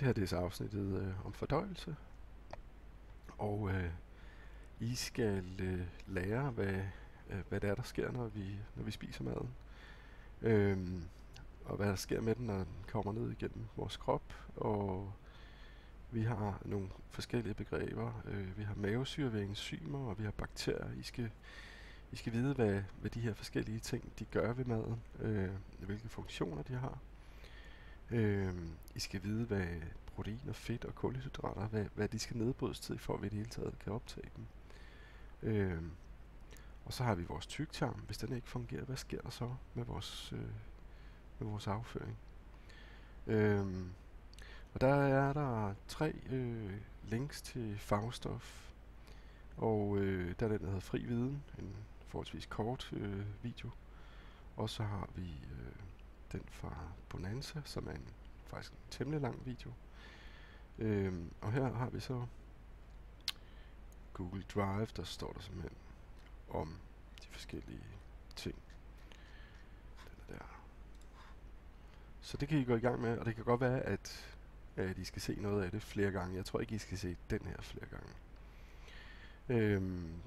Det her det er så afsnittet om fordøjelse, og I skal lære, hvad det er, der sker, når vi spiser maden. Og hvad der sker med den, når den kommer ned igennem vores krop. Og vi har nogle forskellige begreber. Vi har mavesyre, vi har enzymer, og vi har bakterier. I skal vide, hvad de her forskellige ting de gør ved maden, hvilke funktioner de har. I skal vide, hvad protein og fedt og kulhydrater, hvad de skal nedbrydes til, for at vi i det hele taget kan optage dem. Og så har vi vores tyktarm. Hvis den ikke fungerer, hvad sker der så med vores afføring? Og der er der 3 links til fagstof. Og der er den, der hedder Fri Viden, en forholdsvis kort video. Og så har vi den fra Bonanza, som er faktisk en temmelig lang video. Og her har vi så Google Drive, der står der simpelthen om de forskellige ting. Den der. Så det kan I gå i gang med, og det kan godt være, at I skal se noget af det flere gange. Jeg tror ikke, I skal se den her flere gange.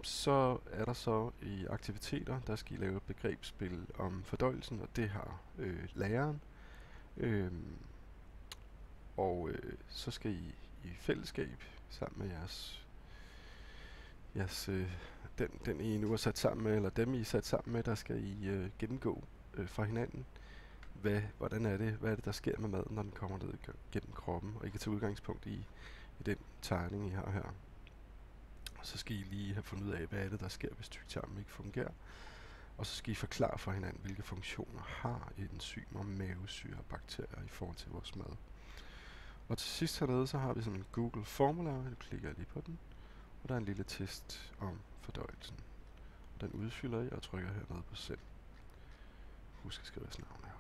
Så er der så i aktiviteter, der skal I lave et begrebsspil om fordøjelsen, og det har læreren. Så skal I i fællesskab sammen med den I nu er sat sammen med, eller dem I er sat sammen med, der skal I gennemgå fra hinanden, hvad er det, der sker med maden, når den kommer ned gennem kroppen, og I kan tage udgangspunkt i den tegning, I har her. Og så skal I lige have fundet ud af, hvad er det, der sker, hvis tyktarmen ikke fungerer. Og så skal I forklare for hinanden, hvilke funktioner har enzymer, mavesyre og bakterier i forhold til vores mad. Og til sidst hernede, så har vi sådan en Google formular. Nu klikker jeg lige på den. Og der er en lille test om fordøjelsen. Den udfylder I og trykker hernede på send. Husk at skrive jeres navn her.